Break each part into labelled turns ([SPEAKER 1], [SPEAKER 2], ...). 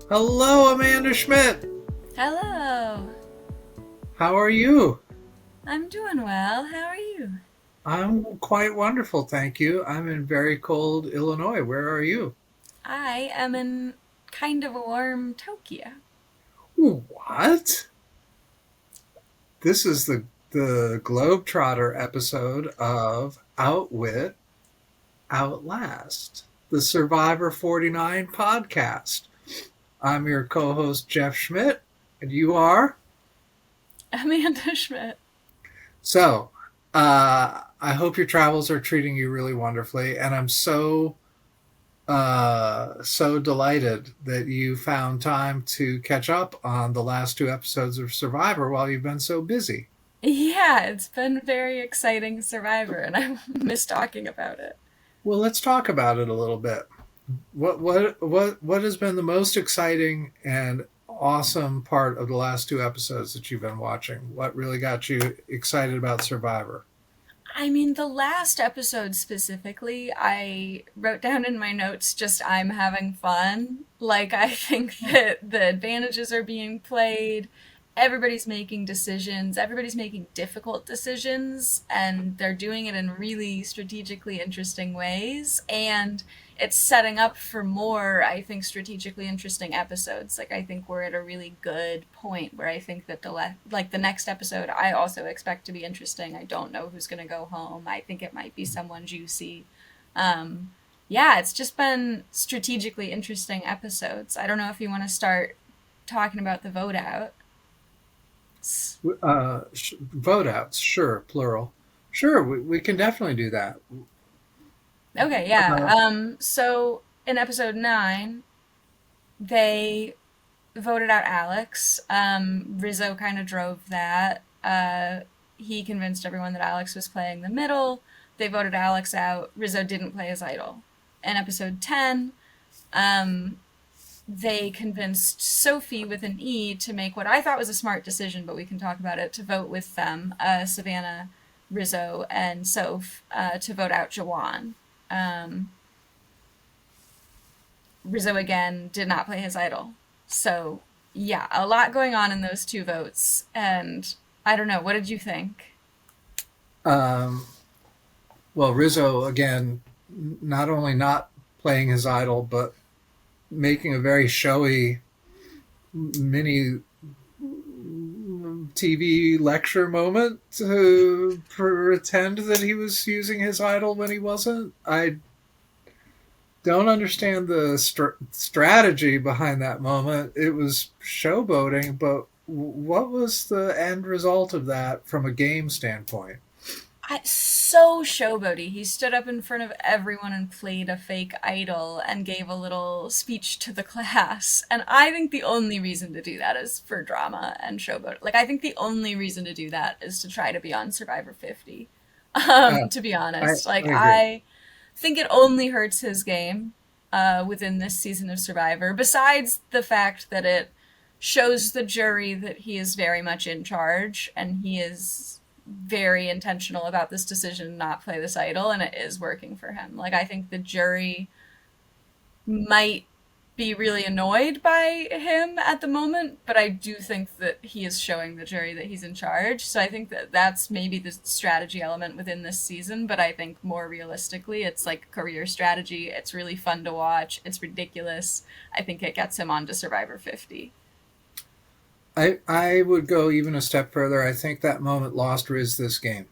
[SPEAKER 1] Hello, Amanda Schmidt.
[SPEAKER 2] Hello.
[SPEAKER 1] How are you?
[SPEAKER 2] I'm doing well. How are you?
[SPEAKER 1] I'm quite wonderful, thank you. I'm in very cold Illinois. Where are you?
[SPEAKER 2] I am in kind of a warm Tokyo.
[SPEAKER 1] What? This is the Globetrotter episode of Outwit Outlast, the Survivor 49 podcast. I'm your co-host Geoff Schmidt, and you are?
[SPEAKER 2] Amanda Schmidt.
[SPEAKER 1] So, I hope your travels are treating you really wonderfully, and I'm so delighted that you found time to catch up on the last two episodes of Survivor while you've been so busy.
[SPEAKER 2] Yeah, it's been very exciting Survivor, and I miss talking about it.
[SPEAKER 1] Well, let's talk about it a little bit. What has been the most exciting and awesome part of the last two episodes that you've been watching? What really got you excited about Survivor?
[SPEAKER 2] I mean, the last episode specifically, I wrote down in my notes just I'm having fun. Like, I think that the advantages are being played. Everybody's making decisions. Everybody's making difficult decisions, and they're doing it in really strategically interesting ways. And it's setting up for more, I think, strategically interesting episodes. Like, I think we're at a really good point where I think that the next episode I also expect to be interesting. I don't know who's going to go home. I think it might be someone juicy. Um, yeah, it's just been strategically interesting episodes. I don't know if you want to start talking about the vote out.
[SPEAKER 1] Vote outs, sure, plural. Sure, we can definitely do that.
[SPEAKER 2] Okay, yeah.
[SPEAKER 1] Uh,
[SPEAKER 2] So in episode 9, they voted out Alex. Rizzo kind of drove that. He convinced everyone that Alex was playing the middle. They voted Alex out. Rizzo didn't play his idol. In episode 10, um, they convinced Sophie with an E to make what I thought was a smart decision, but we can talk about it, to vote with them, Savannah, Rizzo, and Soph, to vote out Jawan. Um, Rizzo again did not play his idol. So, yeah, a lot going on in those two votes. And I don't know, what did you think?
[SPEAKER 1] um, well, Rizzo again, not only not playing his idol, but making a very showy mini TV lecture moment to pretend that he was using his idol when he wasn't. I don't understand the strategy behind that moment. It was showboating, but what was the end result of that from a game standpoint?
[SPEAKER 2] So showboaty. He stood up in front of everyone and played a fake idol and gave a little speech to the class. And I think the only reason to do that is for drama and showboat. Like, I think the only reason to do that is to try to be on Survivor 50.
[SPEAKER 1] Uh,
[SPEAKER 2] To be
[SPEAKER 1] I,
[SPEAKER 2] honest, like,
[SPEAKER 1] I agree.
[SPEAKER 2] I think it only hurts his game within this season of Survivor, besides the fact that it shows the jury that he is very much in charge and he is very intentional about this decision not play this idol, and it is working for him. Like, I think the jury might be really annoyed by him at the moment, but I do think that he is showing the jury that he's in charge. So I think that that's maybe the strategy element within this season, but I think more realistically, it's like career strategy. It's really fun to watch. It's ridiculous. I think it gets him on to Survivor 50.
[SPEAKER 1] I would go even a step further. I think that moment lost Riz this game.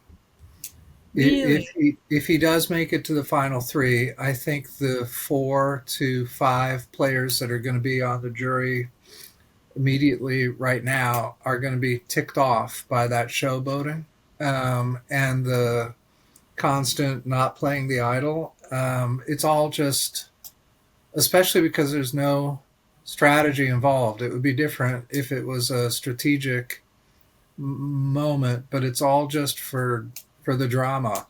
[SPEAKER 2] Really?
[SPEAKER 1] If he does make it to the final three, I think the 4 to 5 players that are going to be on the jury immediately right now are going to be ticked off by that showboating and the constant not playing the idol. It's all just, especially because there's no strategy involved. It would be different if it was a strategic moment, but it's all just for the drama.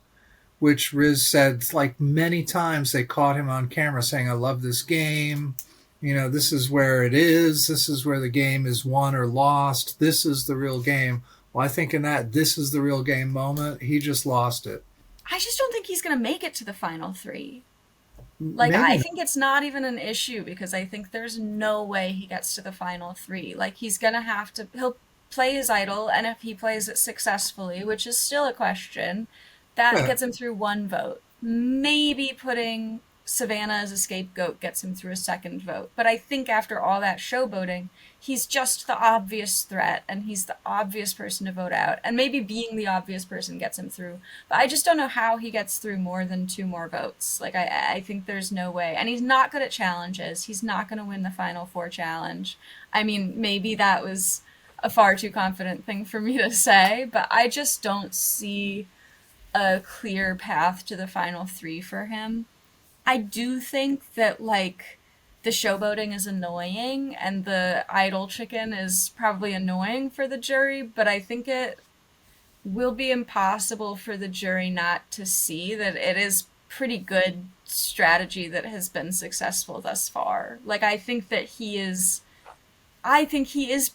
[SPEAKER 1] Which Riz said like many times they caught him on camera saying, "I love this game. You know, this is where it is. This is where the game is won or lost. This is the real game." Well, I think in that "this is the real game" moment, he just lost it.
[SPEAKER 2] I just don't think he's going to make it to the final three. Like,
[SPEAKER 1] Maybe
[SPEAKER 2] I
[SPEAKER 1] not.
[SPEAKER 2] think it's not even an issue because I think there's no way he gets to the final three. Like, he's gonna have to, he'll play his idol, and if he plays it successfully, which is still a question, that
[SPEAKER 1] Yeah.
[SPEAKER 2] gets him through one vote. Maybe putting Savannah as a scapegoat gets him through a second vote. But I think after all that showboating, he's just the obvious threat and he's the obvious person to vote out. And maybe being the obvious person gets him through. But I just don't know how he gets through more than two more votes. Like, I think there's no way. And he's not good at challenges. He's not going to win the final four challenge. I mean, maybe that was a far too confident thing for me to say, but I just don't see a clear path to the final three for him. I do think that, like, the showboating is annoying and the idol chicken is probably annoying for the jury, but I think it will be impossible for the jury not to see that it is pretty good strategy that has been successful thus far. Like, I think he is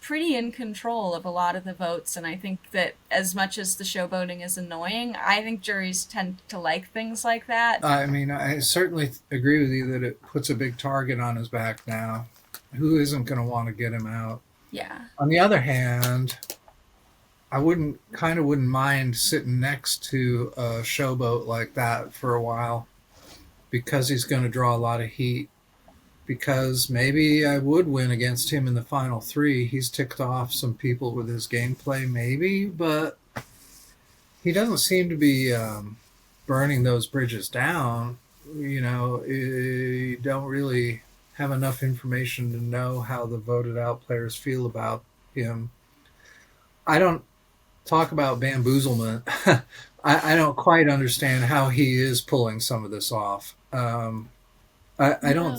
[SPEAKER 2] pretty in control of a lot of the votes, and I think that as much as the showboating is annoying, I think juries tend to like things like that.
[SPEAKER 1] I mean, I certainly agree with you that it puts a big target on his back now. Who isn't going to want to get him out?
[SPEAKER 2] Yeah.
[SPEAKER 1] On the other hand, I wouldn't mind sitting next to a showboat like that for a while because he's going to draw a lot of heat. Because maybe I would win against him in the final three. He's ticked off some people with his gameplay, maybe, but he doesn't seem to be burning those bridges down. You don't really have enough information to know how the voted out players feel about him. I don't talk about bamboozlement. I don't quite understand how he is pulling some of this off. I don't.
[SPEAKER 2] No.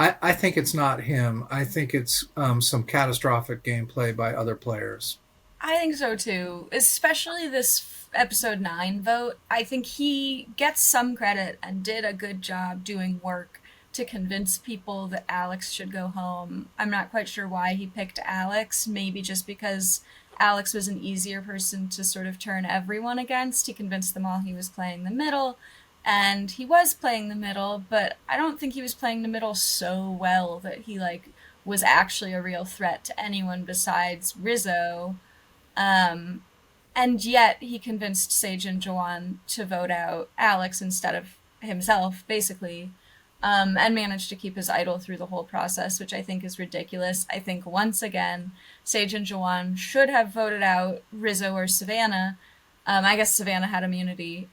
[SPEAKER 1] I think it's not him. I think it's some catastrophic gameplay by other players.
[SPEAKER 2] I think so too, especially this episode 9 vote. I think he gets some credit and did a good job doing work to convince people that Alex should go home. I'm not quite sure why he picked Alex, maybe just because Alex was an easier person to sort of turn everyone against. He convinced them all he was playing the middle, and he was playing the middle, but I don't think he was playing the middle so well that he like was actually a real threat to anyone besides Rizzo. Um, and yet he convinced Sage and Joanne to vote out Alex instead of himself, basically, and managed to keep his idol through the whole process, which I think is ridiculous. I think once again, Sage and Joanne should have voted out Rizzo or Savannah. I guess Savannah had immunity.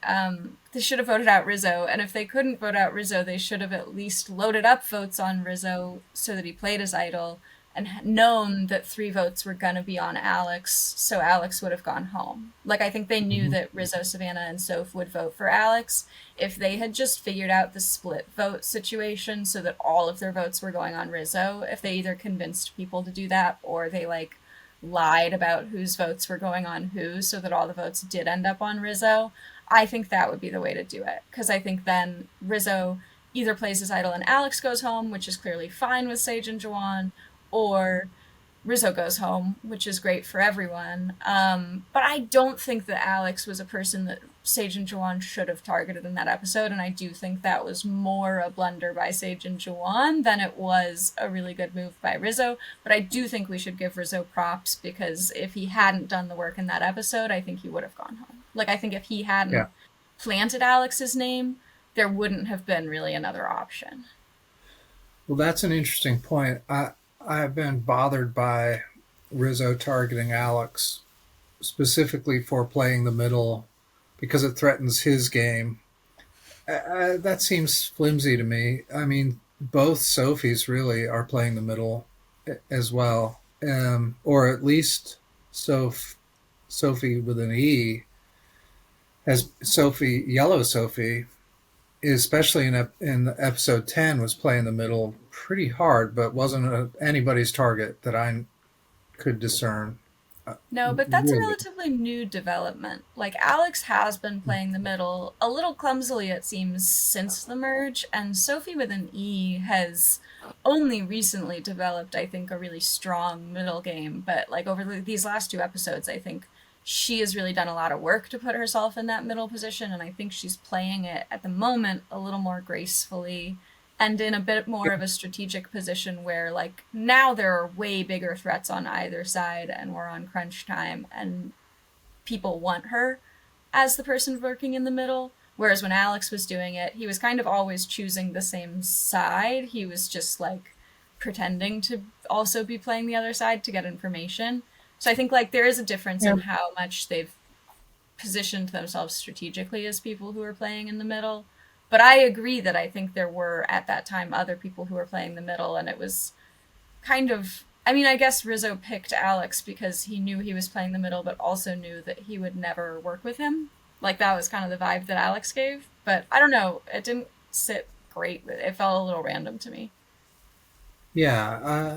[SPEAKER 2] They should have voted out Rizzo, and if they couldn't vote out Rizzo, they should have at least loaded up votes on Rizzo so that he played his idol and known that three votes were going to be on Alex, so Alex would have gone home. Like, I think they knew
[SPEAKER 1] Mhm.
[SPEAKER 2] that Rizzo, Savannah, and Soph would vote for Alex. If they had just figured out the split vote situation so that all of their votes were going on Rizzo, if they either convinced people to do that or they, like, lied about whose votes were going on who so that all the votes did end up on Rizzo, I think that would be the way to do it. Because I think then Rizzo either plays his idol and Alex goes home, which is clearly fine with Sage and Jawan, or Rizzo goes home, which is great for everyone. But I don't think that Alex was a person that Sage and Jawan should have targeted in that episode, and I do think that was more a blunder by Sage and Jawan than it was a really good move by Rizzo. But I do think we should give Rizzo props because if he hadn't done the work in that episode, I think he would have gone home. Like, I think if he
[SPEAKER 1] Yeah.
[SPEAKER 2] hadn't planted Alex's name, there wouldn't have been really another option.
[SPEAKER 1] Well, that's an interesting point. I've been bothered by Rizzo targeting Alex specifically for playing the middle because it threatens his game. That seems flimsy to me. I mean, both Sophies really are playing the middle as well, or at least Sophie with an E as Sophie Yellow Sophie, especially in episode 10, was playing the middle pretty hard, but wasn't anybody's target that I could discern.
[SPEAKER 2] No, but that's a
[SPEAKER 1] Really.
[SPEAKER 2] relatively new development. Like, Alex has been playing the middle a little clumsily, it seems, since the merge, and Sophie with an E has only recently developed, I think, a really strong middle game. But, like, over these last two episodes, I think she has really done a lot of work to put herself in that middle position, and I think she's playing it at the moment a little more gracefully and in a bit more of a strategic position where, like, now there are way bigger threats on either side and we're on crunch time and people want her as the person working in the middle. Whereas when Alex was doing it, he was kind of always choosing the same side. He was just like pretending to also be playing the other side to get information. So I think like there is a difference
[SPEAKER 1] Yeah.
[SPEAKER 2] in how much they've positioned themselves strategically as people who are playing in the middle. But I agree that I think there were at that time other people who were playing the middle, and it was kind of, I mean, I guess Rizzo picked Alex because he knew he was playing the middle, but also knew that he would never work with him. Like that was kind of the vibe that Alex gave. But I don't know, it didn't sit great. It felt a little random to me.
[SPEAKER 1] Yeah, I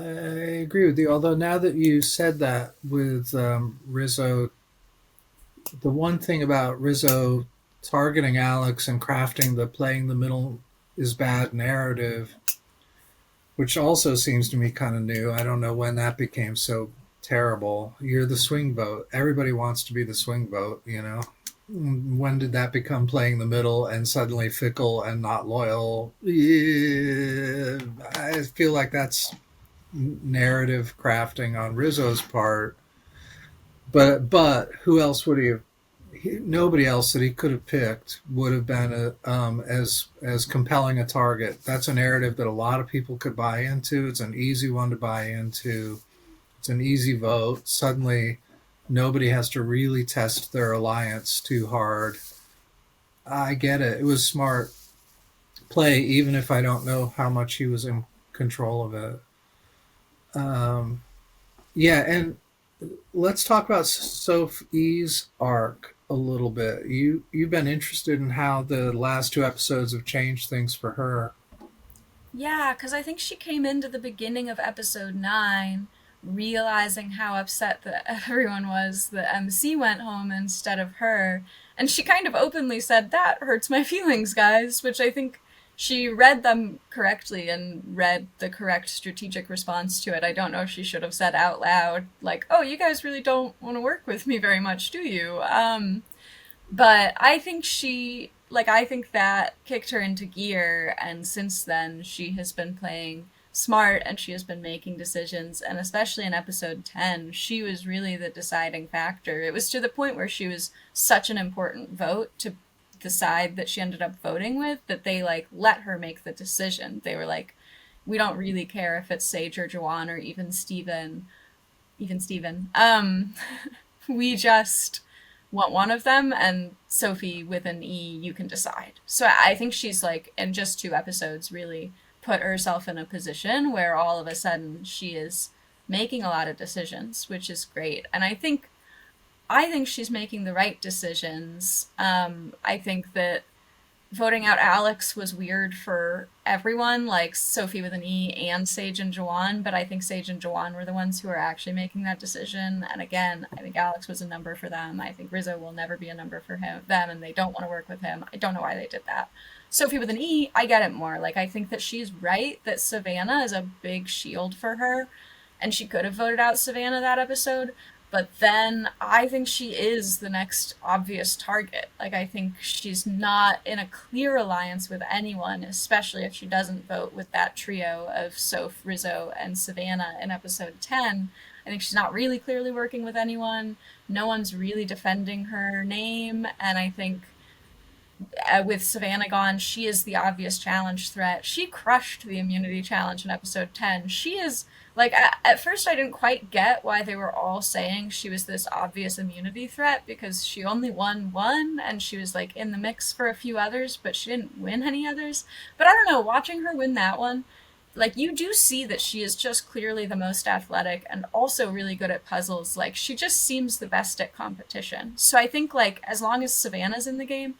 [SPEAKER 1] agree with you. Although now that you said that with Rizzo, the one thing about Rizzo targeting Alex and crafting the playing the middle is bad narrative, which also seems to me kind of new. I don't know when that became so terrible. You're the swing vote. Everybody wants to be the swing vote, you know? When did that become playing the middle and suddenly fickle and not loyal? Yeah, I feel like that's narrative crafting on Rizzo's part. But who else would he have? Nobody else that he could have picked would have been as compelling a target. That's a narrative that a lot of people could buy into. It's an easy one to buy into. It's an easy vote. Suddenly, nobody has to really test their alliance too hard. I get it. It was smart play, even if I don't know how much he was in control of it. Um, yeah, and let's talk about Sophie's arc a little bit. You've been interested in how the last two episodes have changed things for her.
[SPEAKER 2] Yeah, because I think she came into the beginning of episode 9 realizing how upset that everyone was that MC went home instead of her. And she kind of openly said, "That hurts my feelings, guys," which I think she read them correctly and read the correct strategic response to it. I don't know if she should have said out loud, like, "Oh, you guys really don't want to work with me very much, do you?" But I think I think that kicked her into gear, and since then, she has been playing smart and she has been making decisions. And especially in episode 10, she was really the deciding factor. It was to the point where she was such an important vote to the side that she ended up voting with that they like let her make the decision. They were like, we don't really care if it's Sage or Jawan or even Steven. We just want one of them, and Sophie with an E, you can decide. So I think she's like, in just 2 episodes, really put herself in a position where all of a sudden she is making a lot of decisions, which is great. And I think she's making the right decisions. I think that voting out Alex was weird for everyone, like Sophie with an E and Sage and Jawan, but I think Sage and Jawan were the ones who are actually making that decision. And again, I think Alex was a number for them. I think Rizzo will never be a number for them, and they don't want to work with him. I don't know why they did that. Sophie with an E, I get it more. Like, I think that she's right that Savannah is a big shield for her, and she could have voted out Savannah that episode. But then I think she is the next obvious target. Like, I think she's not in a clear alliance with anyone, especially if she doesn't vote with that trio of Soph, Rizzo, and Savannah in episode 10. I think she's not really clearly working with anyone. No one's really defending her name. And I think with Savannah gone, she is the obvious challenge threat. She crushed the immunity challenge in episode 10. She is, like, at first I didn't quite get why they were all saying she was this obvious immunity threat because she only won one and she was, like, in the mix for a few others, but she didn't win any others. But I don't know, watching her win that one, like, you do see that she is just clearly the most athletic and also really good at puzzles. Like, she just seems the best at competition. So I think, like, as long as Savannah's in the game,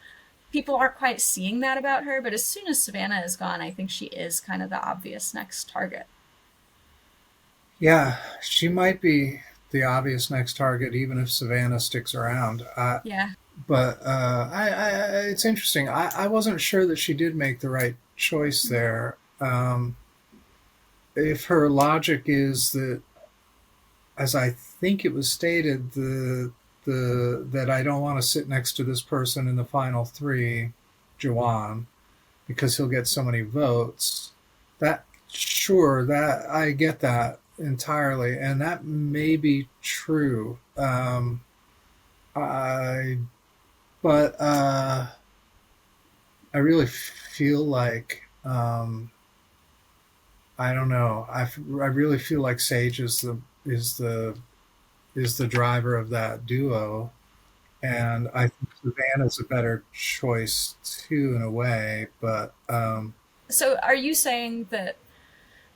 [SPEAKER 2] people aren't quite seeing that about her, but as soon as Savannah is gone, I think she is kind of the obvious next target.
[SPEAKER 1] Yeah, she might be the obvious next target, even if Savannah sticks around.
[SPEAKER 2] Yeah.
[SPEAKER 1] But it's interesting. I wasn't sure that she did make the right choice there. If her logic is that, as I think it was stated, the that I don't want to sit next to this person in the final three, Juwan, because he'll get so many votes. That sure that I get that entirely, and that may be true. I but I really feel like I don't know. I really feel like Sage is the is the driver of that duo, and I think Savannah's a better choice too in a way. But
[SPEAKER 2] So are you saying that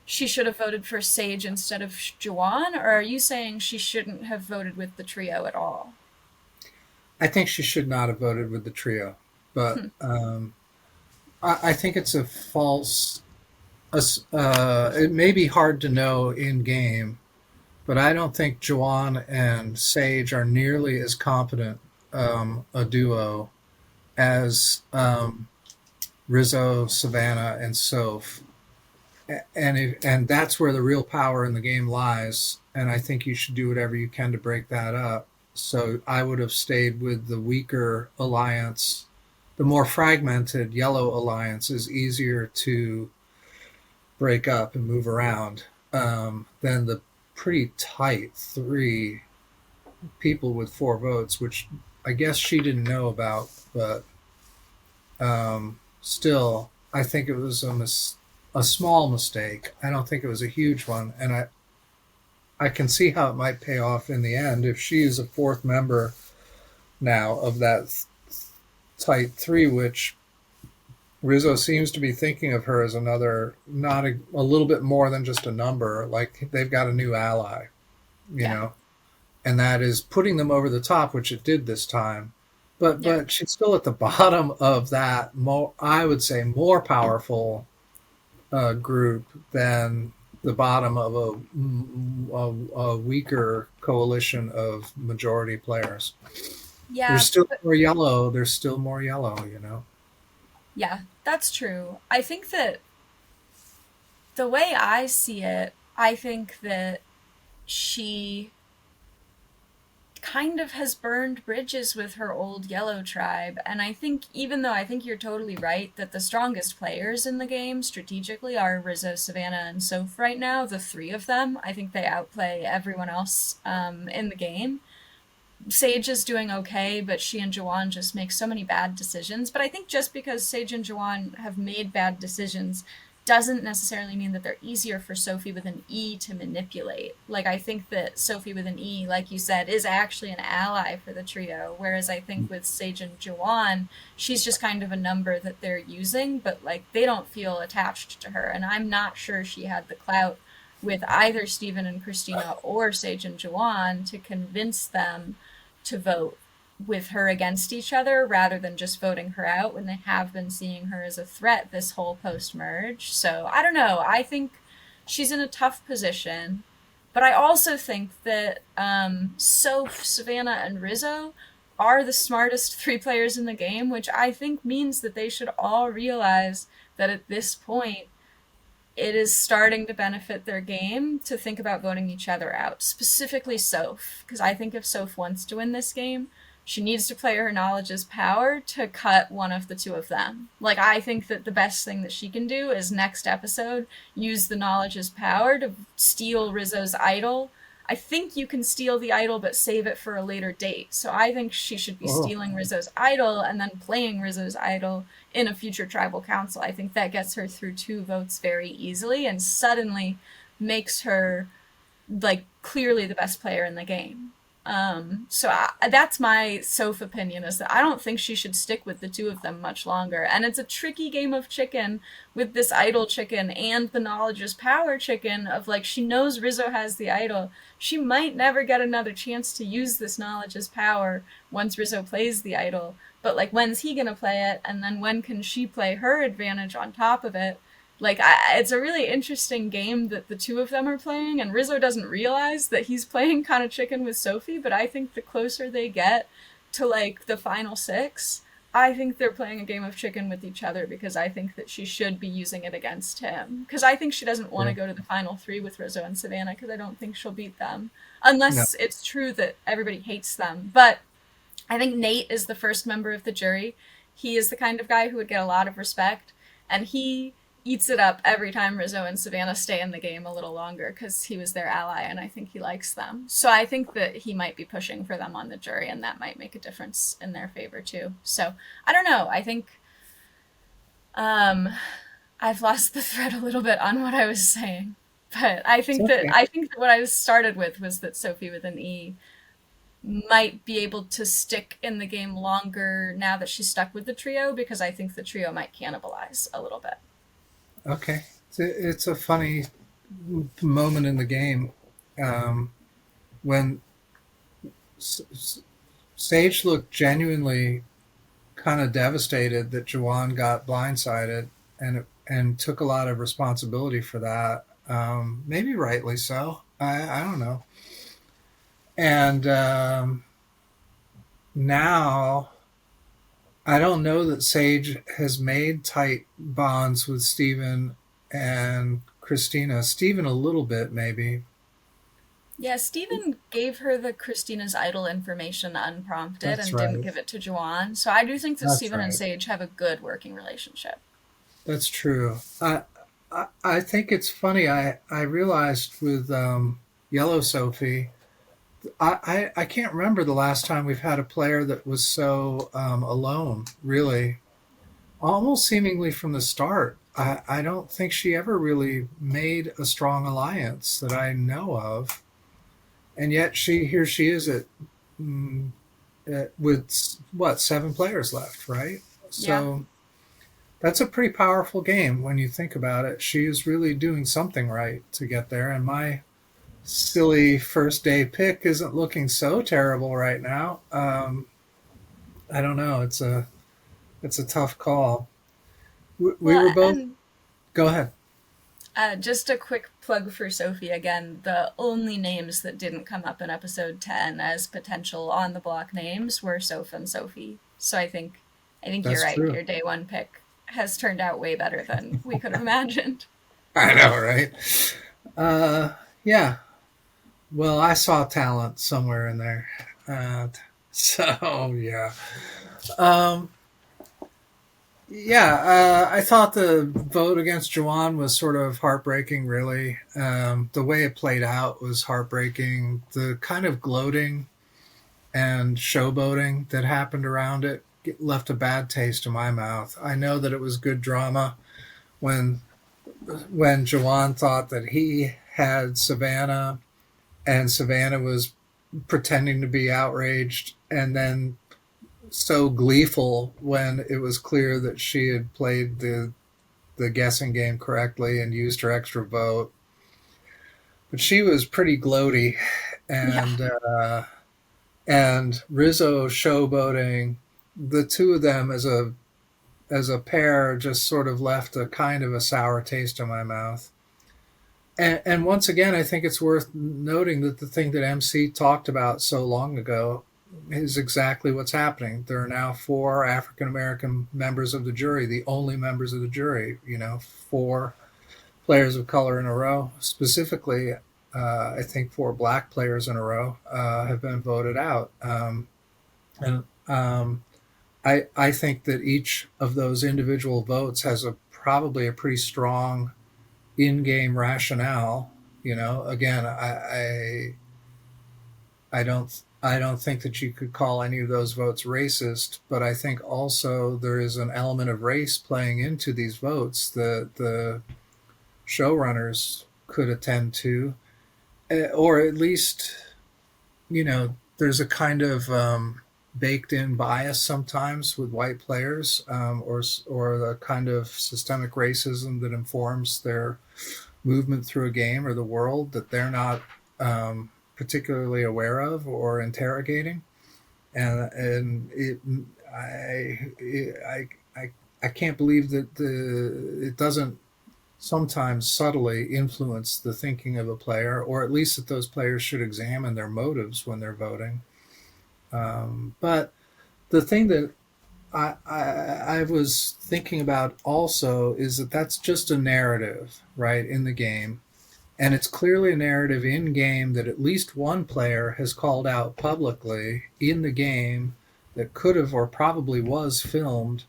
[SPEAKER 2] she should have voted for Sage instead of Juwan, or are you saying she shouldn't have voted with the trio at all?
[SPEAKER 1] I think she should not have voted with the trio. But
[SPEAKER 2] Hmm.
[SPEAKER 1] I think it's a false. It may be hard to know in game, but I don't think Juwan and Sage are nearly as competent a duo as Rizzo, Savannah, and Soph. And that's where the real power in the game lies. And I think you should do whatever you can to break that up. So I would have stayed with the weaker alliance. The more fragmented yellow alliance is easier to break up and move around than the pretty tight three people with four votes, which I guess she didn't know about, but still, I think it was a small mistake. I don't think it was a huge one, and I can see how it might pay off in the end if she is a fourth member now of that tight three, which Rizzo seems to be thinking of her as another, not a little bit more than just a number. Like they've got a new ally, you
[SPEAKER 2] Yeah.
[SPEAKER 1] know, and that is putting them over the top, which it did this time. But
[SPEAKER 2] Yeah.
[SPEAKER 1] she's still at the bottom of that. I would say more powerful group than the bottom of a weaker coalition of majority players. There's
[SPEAKER 2] Yeah,
[SPEAKER 1] still
[SPEAKER 2] but
[SPEAKER 1] more yellow. There's still more yellow. You know.
[SPEAKER 2] yeah, that's true. I think that the way I see it, I think that she kind of has burned bridges with her old yellow tribe. And I think, even though I think you're totally right that the strongest players in the game strategically are Rizzo, Savannah, and Soph right now, the three of them, I think they outplay everyone else in the game. Sage is doing okay, but she and Jawan just make so many bad decisions. But I think just because Sage and Jawan have made bad decisions doesn't necessarily mean that they're easier for Sophie with an E to manipulate. Like, I think that Sophie with an E, like you said, is actually an ally for the trio. Whereas I think with Sage and Jawan, she's just kind of a number that they're using, but like they don't feel attached to her. And I'm not sure she had the clout with either Stephen and Christina or Sage and Jawan to convince them to vote with her against each other rather than just voting her out when they have been seeing her as a threat this whole post merge. So I don't know. I think she's in a tough position. But I also think that Soph, Savannah, and Rizzo are the smartest three players in the game, which I think means that they should all realize that at this point it is starting to benefit their game to think about voting each other out, specifically Soph, because I think if Soph wants to win this game, she needs to play her knowledge as power to cut one of the two of them. Like, I think that the best thing that she can do is next episode use the knowledge as power to steal Rizzo's idol. I think you can steal the idol but save it for a later date. So I think she should be
[SPEAKER 1] Oh,
[SPEAKER 2] stealing Rizzo's idol and then playing Rizzo's idol in a future tribal council. I think that gets her through two votes very easily and suddenly makes her like clearly the best player in the game. That's my Soph opinion, is that I don't think she should stick with the two of them much longer. And it's a tricky game of chicken with this idol chicken and the knowledge is power chicken of like she knows Rizzo has the idol. She might never get another chance to use this knowledge as power once Rizzo plays the idol. But like when's he gonna play it? And then when can she play her advantage on top of it? It's a really interesting game that the two of them are playing, and Rizzo doesn't realize that he's playing kind of chicken with Sophie. But I think the closer they get to like the final six, I think they're playing a game of chicken with each other because I think that she should be using it against him. Because I think she doesn't want
[SPEAKER 1] Yeah.
[SPEAKER 2] to go to the final three with Rizzo and Savannah because I don't think she'll beat them.
[SPEAKER 1] No.
[SPEAKER 2] Unless it's true that everybody hates them. But I think Nate is the first member of the jury. He is the kind of guy who would get a lot of respect, and he eats it up every time Rizzo and Savannah stay in the game a little longer because he was their ally, and I think he likes them. So I think that he might be pushing for them on the jury, and that might make a difference in their favor too. So I don't know. I think um, I've lost the thread a little bit on what I was saying, but
[SPEAKER 1] It's okay.
[SPEAKER 2] I think that what I started with was that Sophie with an E might be able to stick in the game longer now that she's stuck with the trio because I think the trio might cannibalize a little bit.
[SPEAKER 1] Okay. It's a funny moment in the game when Sage looked genuinely kind of devastated that Jawan got blindsided and took a lot of responsibility for that. Maybe rightly so. I don't know. And now I don't know that Sage has made tight bonds with Steven and Christina. Steven a little bit, maybe.
[SPEAKER 2] Yeah, Steven gave her the Christina's Idol information unprompted
[SPEAKER 1] That's
[SPEAKER 2] and didn't
[SPEAKER 1] right.
[SPEAKER 2] give it to Joanne. So I do think that
[SPEAKER 1] That's
[SPEAKER 2] Steven and
[SPEAKER 1] right.
[SPEAKER 2] Sage have a good working relationship.
[SPEAKER 1] That's true. I think it's funny. I realized with Yellow Sophie, I can't remember the last time we've had a player that was so alone, really. Almost seemingly from the start. I don't think she ever really made a strong alliance that I know of. And yet here she is mm, with what, 7 players left, right?
[SPEAKER 2] Yeah.
[SPEAKER 1] So that's a pretty powerful game when you think about it. She is really doing something right to get there. And my silly first day pick isn't looking so terrible right now. I don't know. It's a tough call. We
[SPEAKER 2] Well,
[SPEAKER 1] were both.
[SPEAKER 2] and
[SPEAKER 1] Go ahead.
[SPEAKER 2] just a quick plug for Sophie again. The only names that didn't come up in episode 10 as potential on the block names were Soph and Sophie. So I think you're
[SPEAKER 1] That's
[SPEAKER 2] right.
[SPEAKER 1] true.
[SPEAKER 2] Your day one pick has turned out way better than we could have imagined.
[SPEAKER 1] I know, right? Uh, yeah. Well, I saw talent somewhere in there. Uh, so yeah. Um, yeah, I thought the vote against Jawan was sort of heartbreaking, really. The way it played out was heartbreaking. The kind of gloating and showboating that happened around it left a bad taste in my mouth. I know that it was good drama when Jawan thought that he had Savannah and Savannah was pretending to be outraged and then so gleeful when it was clear that she had played the guessing game correctly and used her extra vote. But she was pretty gloaty,
[SPEAKER 2] Yeah.
[SPEAKER 1] and Rizzo showboating. The two of them as a pair just sort of left a kind of a sour taste in my mouth. And once again, I think it's worth noting that the thing that MC talked about so long ago is exactly what's happening. There are now 4 African American members of the jury, the only members of the jury, 4 players of color in a row. Specifically, I think 4 black players in a row have been voted out. And I think that each of those individual votes has probably a pretty strong in-game rationale. Again, I don't think that you could call any of those votes racist, but I think also there is an element of race playing into these votes that the showrunners could attend to, or at least there's a kind of baked-in bias sometimes with white players, or the kind of systemic racism that informs their movement through a game or the world that they're not particularly aware of or interrogating, and I can't believe that it doesn't sometimes subtly influence the thinking of a player, or at least that those players should examine their motives when they're voting. But the thing that I was thinking about also is that that's just a narrative, right, in the game. And it's clearly a narrative in game that at least one player has called out publicly in the game that could have or probably was filmed,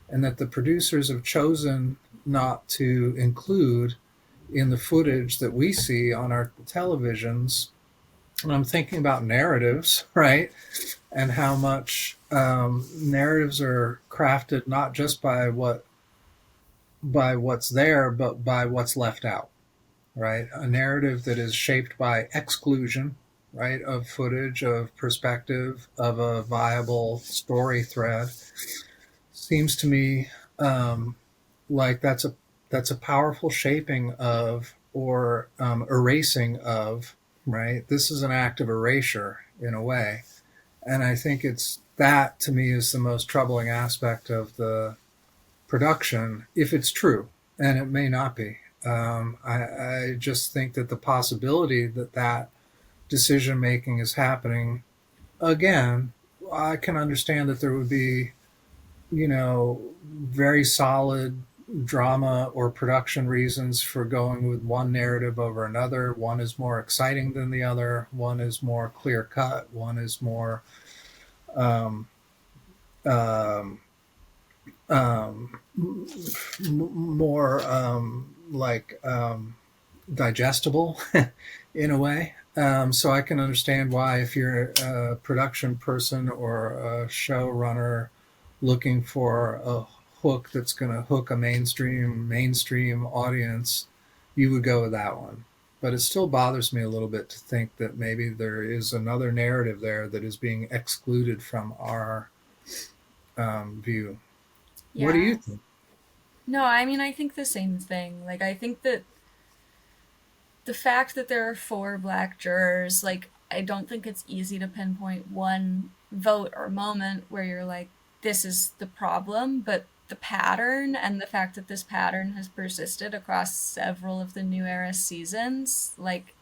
[SPEAKER 1] and that the producers have chosen not to include in the footage that we see on our televisions. And I'm thinking about narratives, right? And how much narratives are crafted not just by what's there, but by what's left out, right? A narrative that is shaped by exclusion, right, of footage, of perspective, of a viable story thread seems to me like that's a powerful shaping of or erasing of, right. This is an act of erasure in a way, and I think it's that to me is the most troubling aspect of the production, if it's true, and it may not be. I just think that the possibility that that decision making is happening again, I can understand that there would be, very solid drama or production reasons for going with one narrative over another. One is more exciting than the other. One is more clear cut. One is more um, um, more digestible in a way. So I can understand why, if you're a production person or a showrunner looking for a hook that's going to hook a mainstream audience, you would go with that one. But it still bothers me a little bit to think that maybe there is another narrative there that is being excluded from our view. What do you
[SPEAKER 2] Yeah.
[SPEAKER 1] think?
[SPEAKER 2] No, I mean, I think the same thing. Like, I think that the fact that there are four black jurors, like, I don't think it's easy to pinpoint one vote or moment where you're like, this is the problem, but the pattern and the fact that this pattern has persisted across several of the New Era seasons, like,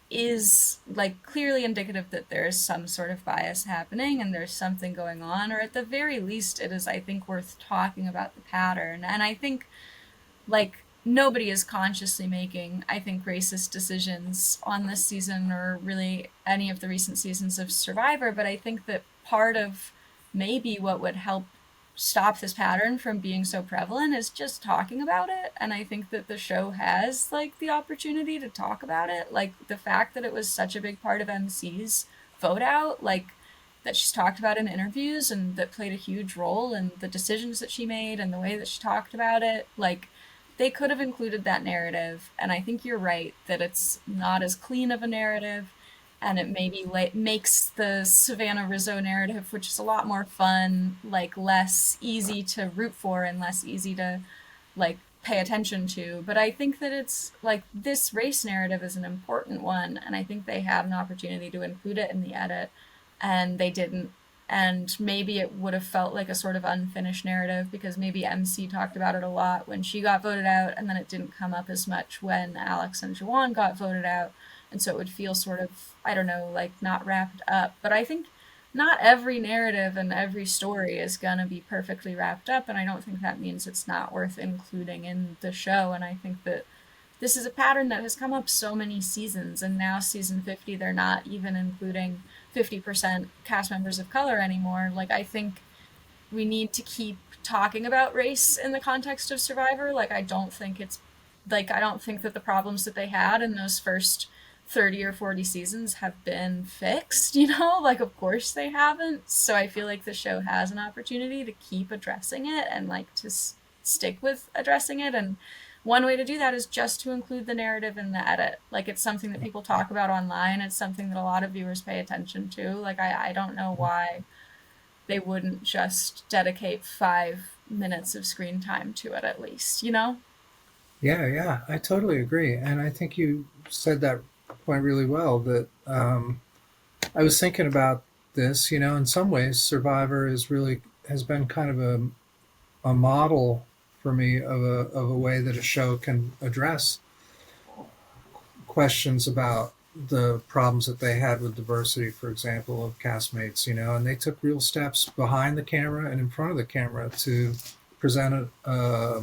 [SPEAKER 2] is like clearly indicative that there is some sort of bias happening and there's something going on, or at the very least it is, I think, worth talking about the pattern. And I think, like, nobody is consciously making, I think, racist decisions on this season or really any of the recent seasons of Survivor, but I think that part of maybe what would help stop this pattern from being so prevalent is just talking about it. And I think that the show has, like, the opportunity to talk about it. Like, the fact that it was such a big part of MC's vote out, like, that she's talked about in interviews and that played a huge role in the decisions that she made and the way that she talked about it, like, they could have included that narrative. And I think you're right that it's not as clean of a narrative, and it maybe makes the Savannah Rizzo narrative, which is a lot more fun, like, less easy to root for and less easy to, like, pay attention to. But I think that it's like this race narrative is an important one, and I think they have an opportunity to include it in the edit, and they didn't. And maybe it would have felt like a sort of unfinished narrative because maybe MC talked about it a lot when she got voted out, and then it didn't come up as much when Alex and Jawan got voted out. And so it would feel sort of, I don't know, like not wrapped up. But I think not every narrative and every story is going to be perfectly wrapped up. And I don't think that means it's not worth including in the show. And I think that this is a pattern that has come up so many seasons, and now season 50 they're not even including 50% cast members of color anymore. Like, I think we need to keep talking about race in the context of Survivor. Like, I don't think that the problems that they had in those first 30 or 40 seasons have been fixed, you know? Like, of course they haven't. So I feel like the show has an opportunity to keep addressing it and, like, to stick with addressing it. And one way to do that is just to include the narrative in the edit. Like, it's something that people talk about online. It's something that a lot of viewers pay attention to. Like, I don't know why they wouldn't just dedicate 5 minutes of screen time to it at least, you know?
[SPEAKER 1] Yeah, yeah, I totally agree. And I think you said that point really well that I was thinking about this, in some ways Survivor has been kind of a model for me of a way that a show can address questions about the problems that they had with diversity, for example, of castmates, and they took real steps behind the camera and in front of the camera to present a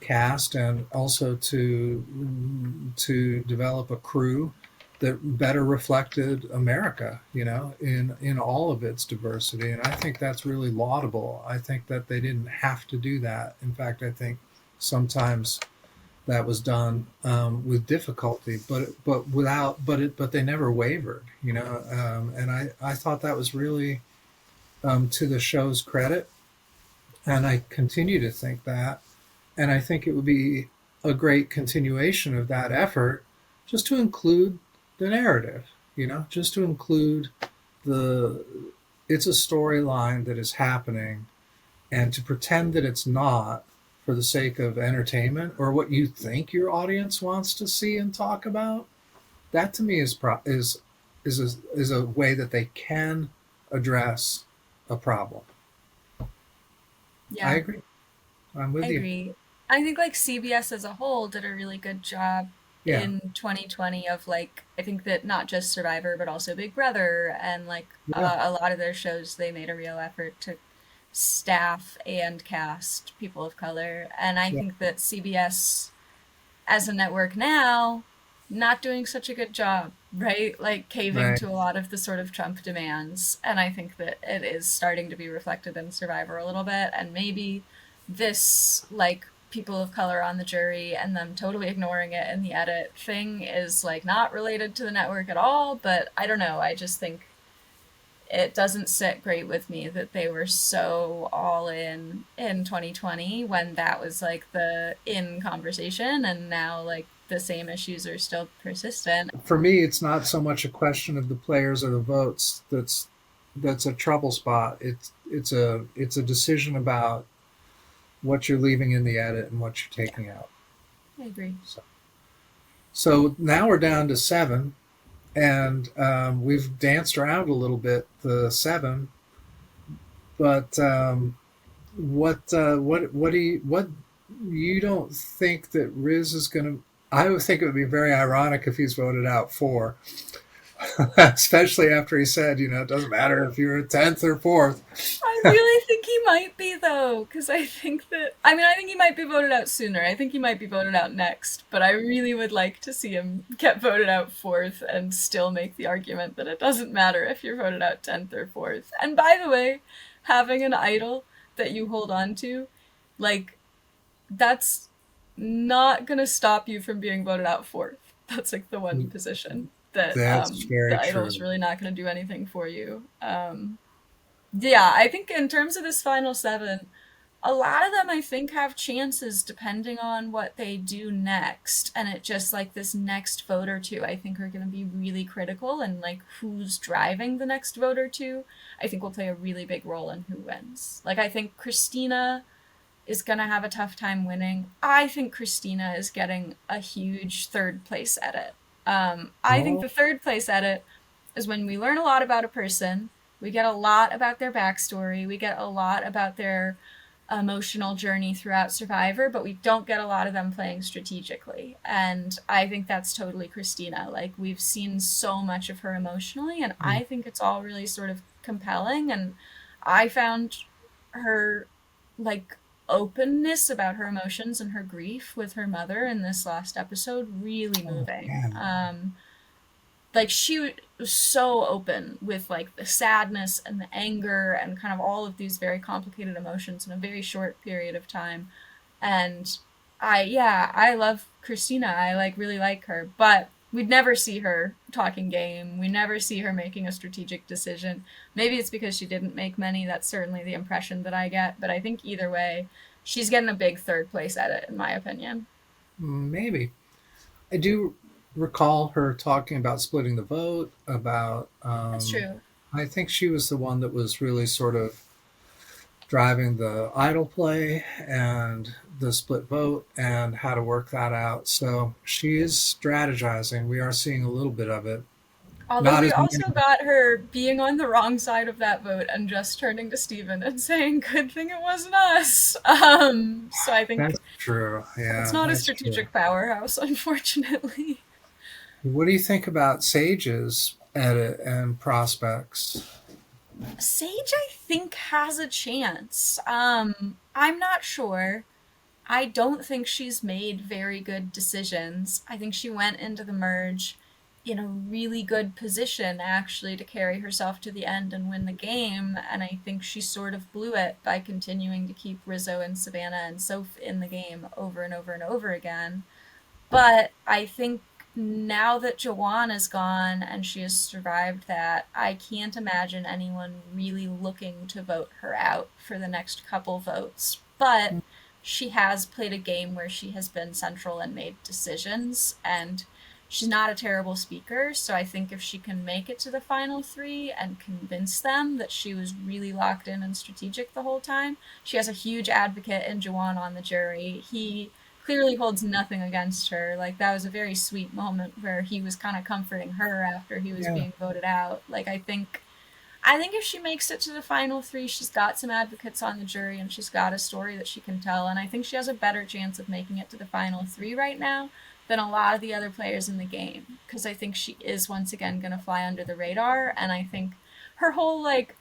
[SPEAKER 1] cast, and also to develop a crew that better reflected America, in all of its diversity. And I think that's really laudable. I think that they didn't have to do that. In fact, I think sometimes that was done with difficulty, but they never wavered, and I thought that was really to the show's credit, and I continue to think that, and I think it would be a great continuation of that effort, just to include the narrative, just to include the it's a storyline that is happening, and to pretend that it's not for the sake of entertainment or what you think your audience wants to see and talk about. That to me is a way that they can address a problem. I
[SPEAKER 2] Yeah,
[SPEAKER 1] agree. I'm
[SPEAKER 2] I
[SPEAKER 1] with you.
[SPEAKER 2] agree. I think like CBS as a whole did a really good job
[SPEAKER 1] Yeah.
[SPEAKER 2] in 2020 of like I think that not just Survivor but also Big Brother and like
[SPEAKER 1] Yeah.
[SPEAKER 2] a lot of their shows they made a real effort to staff and cast people of color, and I
[SPEAKER 1] Yeah.
[SPEAKER 2] think that CBS as a network now not doing such a good job, right? Like caving
[SPEAKER 1] Right.
[SPEAKER 2] to a lot of the sort of Trump demands. And I think that it is starting to be reflected in Survivor a little bit. And maybe this, like, people of color on the jury and them totally ignoring it in the edit thing is like not related to the network at all. But I don't know. I just think it doesn't sit great with me that they were so all in 2020 when that was like the in conversation, and now like the same issues are still persistent.
[SPEAKER 1] For me, it's not so much a question of the players or the votes that's a trouble spot. It's a decision about what you're leaving in the edit and what you're
[SPEAKER 2] Yeah,
[SPEAKER 1] taking out.
[SPEAKER 2] I agree.
[SPEAKER 1] So now we're down to seven, and we've danced around a little bit the seven. But what you don't think that Riz is going to? I would think it would be very ironic if he's voted out four, especially after he said, it doesn't matter if you're 10th or fourth.
[SPEAKER 2] I really think he might be though, because I think that I mean I think he might be voted out sooner. I think he might be voted out next, but I really would like to see him get voted out fourth and still make the argument that it doesn't matter if you're voted out 10th or fourth. And by the way, having an idol that you hold on to, like that's not gonna stop you from being voted out fourth. That's like the one position that
[SPEAKER 1] That's
[SPEAKER 2] the
[SPEAKER 1] very
[SPEAKER 2] idol is
[SPEAKER 1] true.
[SPEAKER 2] really not gonna do anything for you. Yeah, I think in terms of this final seven, a lot of them I think have chances depending on what they do next. And it just like this next vote or two, I think are going to be really critical. And like who's driving the next vote or two, I think will play a really big role in who wins. Like I think Christina is going to have a tough time winning. I think Christina is getting a huge third place edit. I think
[SPEAKER 1] Oh,
[SPEAKER 2] the third place edit is when we learn a lot about a person, we get a lot about their backstory, we get a lot about their emotional journey throughout Survivor, but we don't get a lot of them playing strategically. And I think that's totally Christina. Like, we've seen so much of her emotionally, and I think it's all really sort of compelling. And I found her, like, openness about her emotions and her grief with her mother in this last episode really
[SPEAKER 1] oh
[SPEAKER 2] moving.
[SPEAKER 1] man.
[SPEAKER 2] Like she was so open with like the sadness and the anger and kind of all of these very complicated emotions in a very short period of time. And I love Christina. I like really like her, but we'd never see her talking game. We never see her making a strategic decision. Maybe it's because she didn't make many. That's certainly the impression that I get, but I think either way, she's getting a big third place edit in my opinion.
[SPEAKER 1] Maybe. I do recall her talking about splitting the vote, about,
[SPEAKER 2] That's true.
[SPEAKER 1] I think she was the one that was really sort of driving the idol play and the split vote and how to work that out. So she is strategizing. We are seeing a little bit of it.
[SPEAKER 2] Although
[SPEAKER 1] Not
[SPEAKER 2] we
[SPEAKER 1] as
[SPEAKER 2] also
[SPEAKER 1] many.
[SPEAKER 2] got her being on the wrong side of that vote and just turning to Steven and saying, "Good thing it wasn't us." So I think
[SPEAKER 1] That's true.
[SPEAKER 2] it's
[SPEAKER 1] Yeah,
[SPEAKER 2] not a
[SPEAKER 1] that's true.
[SPEAKER 2] strategic powerhouse, unfortunately.
[SPEAKER 1] What do you think about Sage's edit and prospects?
[SPEAKER 2] Sage, I think, has a chance. I'm not sure. I don't think she's made very good decisions. I think she went into the merge in a really good position, actually, to carry herself to the end and win the game, and I think she sort of blew it by continuing to keep Rizzo and Savannah and Soph in the game over and over and over again. But I think now that Jawan is gone and she has survived that, I can't imagine anyone really looking to vote her out for the next couple votes. But she has played a game where she has been central and made decisions, and she's not a terrible speaker. So I think if she can make it to the final three and convince them that she was really locked in and strategic the whole time, she has a huge advocate in Jawan on the jury. He clearly holds nothing against her. Like, that was a very sweet moment where he was kind of comforting her after he was
[SPEAKER 1] Yeah,
[SPEAKER 2] being voted out. Like, I think if she makes it to the final three, she's got some advocates on the jury and she's got a story that she can tell. And I think she has a better chance of making it to the final three right now than a lot of the other players in the game. Because I think she is once again going to fly under the radar. And I think her whole, like,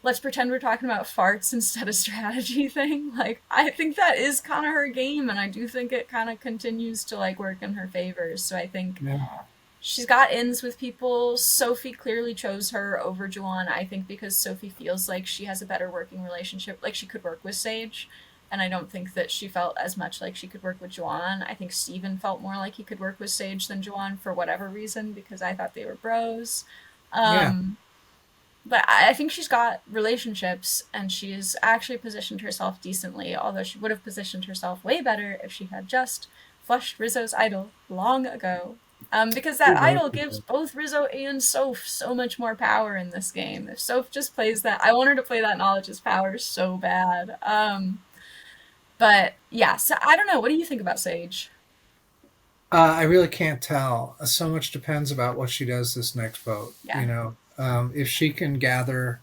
[SPEAKER 2] let's pretend we're talking about farts instead of strategy thing, like, I think that is kind of her game. And I do think it kind of continues to, like, work in her favor. So I think
[SPEAKER 1] yeah,
[SPEAKER 2] she's got ins with people. Sophie clearly chose her over Juwan, I think, because Sophie feels like she has a better working relationship. Like, she could work with Sage. And I don't think that she felt as much like she could work with Juwan. I think Steven felt more like he could work with Sage than Juwan for whatever reason, because I thought they were bros.
[SPEAKER 1] yeah.
[SPEAKER 2] Um, but I think she's got relationships and she's actually positioned herself decently, although she would have positioned herself way better if she had just flushed Rizzo's idol long ago. Because that
[SPEAKER 1] Who
[SPEAKER 2] idol
[SPEAKER 1] voted
[SPEAKER 2] gives
[SPEAKER 1] her?
[SPEAKER 2] both Rizzo and Soph so much more power in this game. If Soph just plays that, I want her to play that knowledge as power so bad. But yeah, so I don't know. What do you think about Sage?
[SPEAKER 1] I really can't tell. So much depends about what she does this next vote.
[SPEAKER 2] Yeah.
[SPEAKER 1] If she can gather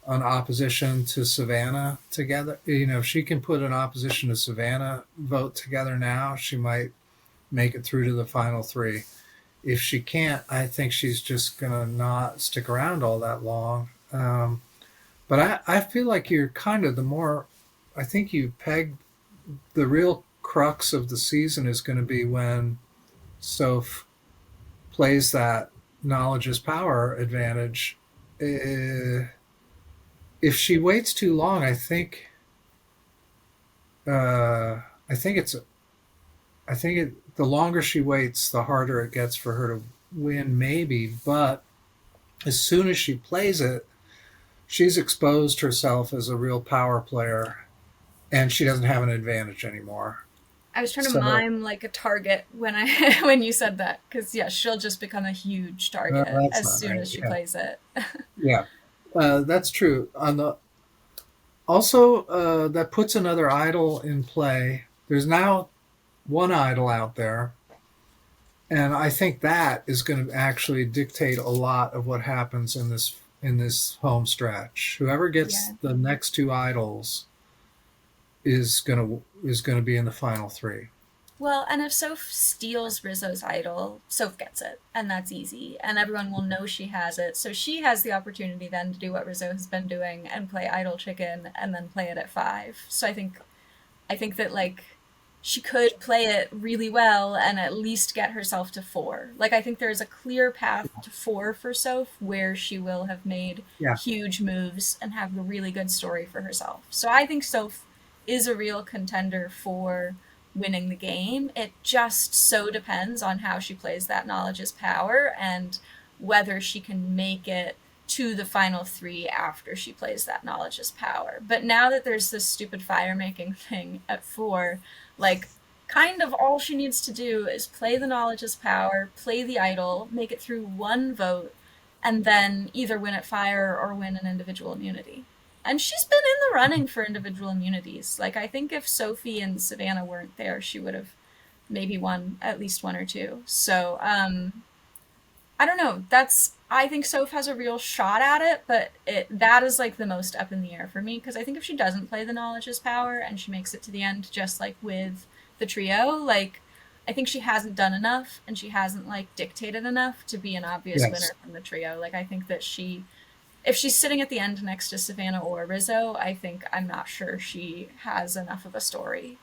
[SPEAKER 1] an opposition to Savannah together, if she can put an opposition to Savannah vote together now, she might make it through to the final three. If she can't, I think she's just gonna not stick around all that long. But I feel like you're kind of the more. I think you pegged the real crux of the season is going to be when Soph plays that knowledge is power advantage. Uh, if she waits too long, I think it's I think the longer she waits, the harder it gets for her to win. Maybe, but as soon as she plays it, she's exposed herself as a real power player, and she doesn't have an advantage anymore.
[SPEAKER 2] I was trying to
[SPEAKER 1] So
[SPEAKER 2] mime like a target when I when you said that, because yeah, she'll just become a huge target
[SPEAKER 1] that's
[SPEAKER 2] as
[SPEAKER 1] not
[SPEAKER 2] soon
[SPEAKER 1] right.
[SPEAKER 2] as she
[SPEAKER 1] Yeah,
[SPEAKER 2] plays it.
[SPEAKER 1] yeah, that's true. On the also that puts another idol in play. There's now one idol out there, and I think that is going to actually dictate a lot of what happens in this home stretch. Whoever gets
[SPEAKER 2] Yeah.
[SPEAKER 1] the next two idols is going to be in the final three.
[SPEAKER 2] Well, and if Soph steals Rizzo's idol, Soph gets it, and that's easy, and everyone will know she has it. So she has the opportunity then to do what Rizzo has been doing and play idol chicken and then play it at five. So I think that, like, she could play it really well and at least get herself to four. Like, I think there's a clear path to four for Soph where she will have made
[SPEAKER 1] Yeah,
[SPEAKER 2] huge moves and have a really good story for herself. So I think Soph is a real contender for winning the game. It just so depends on how she plays that knowledge is power and whether she can make it to the final three after she plays that knowledge is power. But now that there's this stupid fire making thing at four, like, kind of all she needs to do is play the knowledge is power, play the idol, make it through one vote, and then either win at fire or win an individual immunity. And she's been in the running for individual immunities. Like, I think if Sophie and Savannah weren't there, she would have maybe won at least one or two. So, I don't know. I think Soph has a real shot at it, but that is like the most up in the air for me, because I think if she doesn't play the knowledge is power and she makes it to the end, just like with the trio, like, I think she hasn't done enough, and she hasn't like dictated enough to be an obvious
[SPEAKER 1] Yes.
[SPEAKER 2] winner from the trio. Like I think that if she's sitting at the end next to Savannah or Rizzo, I'm not sure she has enough of a story.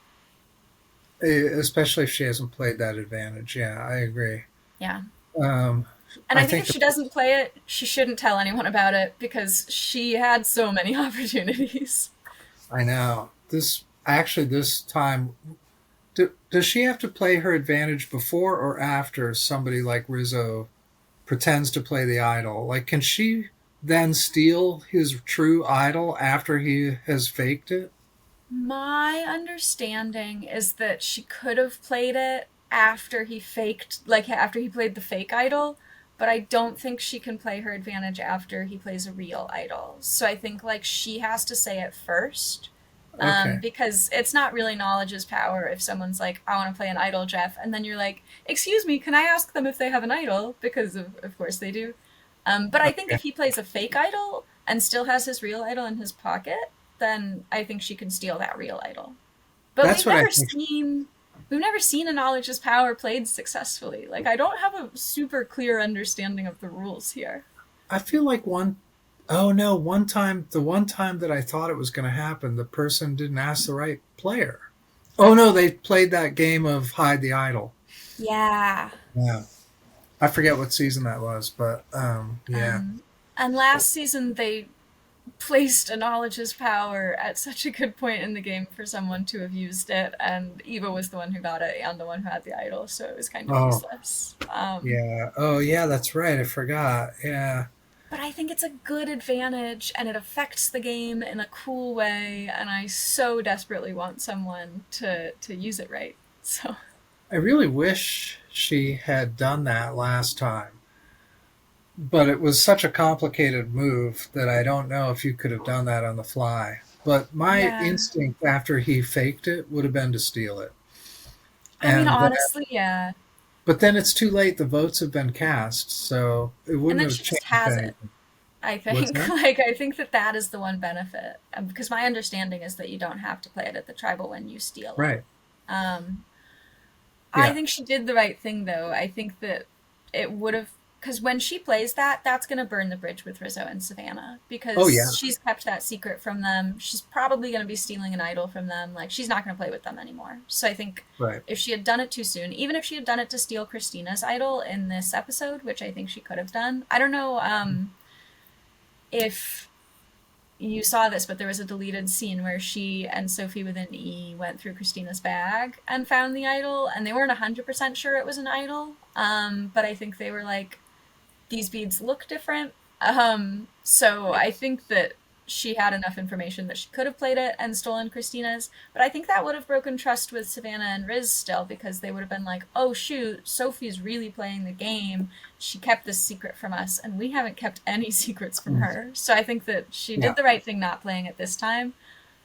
[SPEAKER 1] Especially if she hasn't played that advantage. Yeah, I agree.
[SPEAKER 2] Yeah.
[SPEAKER 1] Um,
[SPEAKER 2] And
[SPEAKER 1] I
[SPEAKER 2] I think
[SPEAKER 1] think
[SPEAKER 2] if she doesn't play it, she shouldn't tell anyone about it because she had so many opportunities.
[SPEAKER 1] I know this time. Does she have to play her advantage before or after somebody like Rizzo pretends to play the idol? Like, can she then steal his true idol after he has faked it?
[SPEAKER 2] My understanding is that she could have played it after he faked, like after he played the fake idol, but I don't think she can play her advantage after he plays a real idol. So I think like she has to say it first.
[SPEAKER 1] Okay.
[SPEAKER 2] Because it's not really knowledge is power if someone's like, I want to play an idol, Geoff, and then you're like, excuse me, can I ask them if they have an idol? Because of course they do. But I think
[SPEAKER 1] Okay.
[SPEAKER 2] if he plays a fake idol and still has his real idol in his pocket, then I think she can steal that real idol. But
[SPEAKER 1] That's what I think.
[SPEAKER 2] we've never seen a knowledge is power played successfully. Like I don't have a super clear understanding of the rules here.
[SPEAKER 1] I feel like oh no, the one time that I thought it was going to happen, the person didn't ask the right player. Oh no, they played that game of hide the idol.
[SPEAKER 2] Yeah.
[SPEAKER 1] Yeah. I forget what season that was, but yeah.
[SPEAKER 2] Um, and last season they placed a knowledge is power at such a good point in the game for someone to have used it, and Eva was the one who got it and the one who had the idol, so it was kind of
[SPEAKER 1] Oh,
[SPEAKER 2] useless.
[SPEAKER 1] yeah. Oh, yeah, that's right. I forgot. Yeah.
[SPEAKER 2] But I think it's a good advantage and it affects the game in a cool way, and I so desperately want someone to use it right. So
[SPEAKER 1] I really wish she had done that last time, but it was such a complicated move that I don't know if you could have done that on the fly. But my
[SPEAKER 2] yeah.
[SPEAKER 1] instinct after he faked it would have been to steal it.
[SPEAKER 2] I mean
[SPEAKER 1] And
[SPEAKER 2] honestly, yeah.
[SPEAKER 1] but then it's too late. The votes have been cast, so it
[SPEAKER 2] And
[SPEAKER 1] wouldn't
[SPEAKER 2] then
[SPEAKER 1] have
[SPEAKER 2] she just
[SPEAKER 1] changed
[SPEAKER 2] has it.
[SPEAKER 1] anything.
[SPEAKER 2] I
[SPEAKER 1] What's
[SPEAKER 2] think
[SPEAKER 1] that?
[SPEAKER 2] like I think that that is the one benefit, because my understanding is that you don't have to play it at the tribal when you steal it.
[SPEAKER 1] Right.
[SPEAKER 2] Um, I
[SPEAKER 1] Yeah.
[SPEAKER 2] think she did the right thing, though. I think that it would have, because when she plays that, that's going to burn the bridge with Rizzo and Savannah
[SPEAKER 1] Oh
[SPEAKER 2] because
[SPEAKER 1] yeah.
[SPEAKER 2] she's kept that secret from them. She's probably going to be stealing an idol from them. Like, she's not going to play with them anymore. So I think
[SPEAKER 1] Right.
[SPEAKER 2] if she had done it too soon, even if she had done it to steal Christina's idol in this episode, which I think she could have done, I don't know if you saw this, but there was a deleted scene where she and Sophie with an E went through Christina's bag and found the idol, and they weren't 100% sure it was an idol. But I think they were like, these beads look different. So I think that she had enough information that she could have played it and stolen Christina's, but I think that would have broken trust with Savannah and Riz still because they would have been like, oh shoot, Sophie's really playing the game. She kept this secret from us, and we haven't kept any secrets from
[SPEAKER 1] Mm.
[SPEAKER 2] her. So I think that she
[SPEAKER 1] Yeah.
[SPEAKER 2] did the right thing not playing it this time.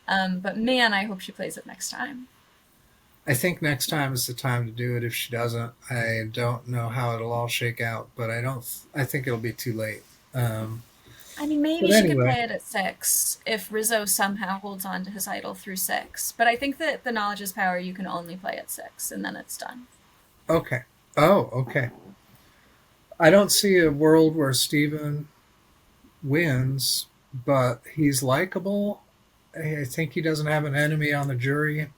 [SPEAKER 2] But man, I hope she plays it next time.
[SPEAKER 1] I think next time is the time to do it. If she doesn't, I don't know how it'll all shake out, but I don't. I think it'll be too late. Um,
[SPEAKER 2] I mean, maybe
[SPEAKER 1] but
[SPEAKER 2] she could
[SPEAKER 1] anyway,
[SPEAKER 2] play it at 6 if Rizzo somehow holds on to his idol through 6. But I think that the knowledge is power you can only play at 6, and then it's done.
[SPEAKER 1] okay. Oh, okay. I don't see a world where Steven wins, but he's likable. I think he doesn't have an enemy on the jury.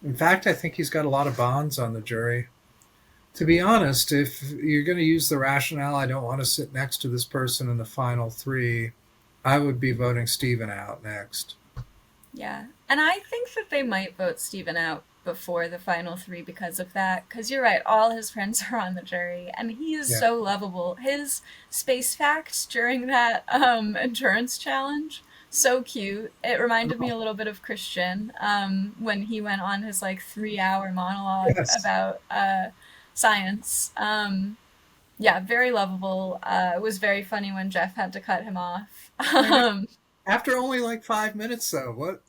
[SPEAKER 1] In fact, I think he's got a lot of bonds on the jury. To be honest, if you're going to use the rationale, I don't want to sit next to this person in the final three, I would be voting Steven out next.
[SPEAKER 2] Yeah. And I think that they might vote Steven out before the final 3 because of that. Because you're right, all his friends are on the jury, and he is
[SPEAKER 1] Yeah.
[SPEAKER 2] so lovable. His space facts during that endurance challenge, so cute. It reminded me
[SPEAKER 1] Oh,
[SPEAKER 2] a little bit of Christian when he went on his like 3-hour monologue
[SPEAKER 1] yes.
[SPEAKER 2] about science. Yeah, very lovable. It was very funny when Geoff had to cut him off.
[SPEAKER 1] I know. After only like 5 minutes, though, what?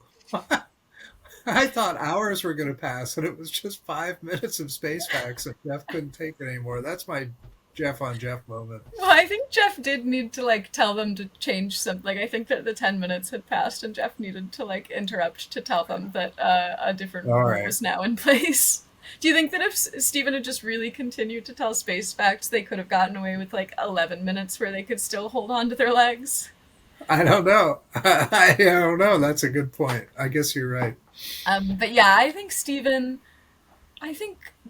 [SPEAKER 1] I thought hours were going to pass, and it was just 5 minutes of space facts, and Jeff couldn't take it anymore. That's my Jeff on Jeff moment.
[SPEAKER 2] Well, I think Geoff did need to like tell them to change something. Like I think that the 10 minutes had passed, and Geoff needed to like interrupt to tell them that a different
[SPEAKER 1] All
[SPEAKER 2] rule
[SPEAKER 1] right.
[SPEAKER 2] was now in place. Do you think that if Steven had just really continued to tell space facts, they could have gotten away with like 11 minutes where they could still hold on to their legs?
[SPEAKER 1] I don't know. I don't know. That's a good point. I guess you're right.
[SPEAKER 2] But yeah, I think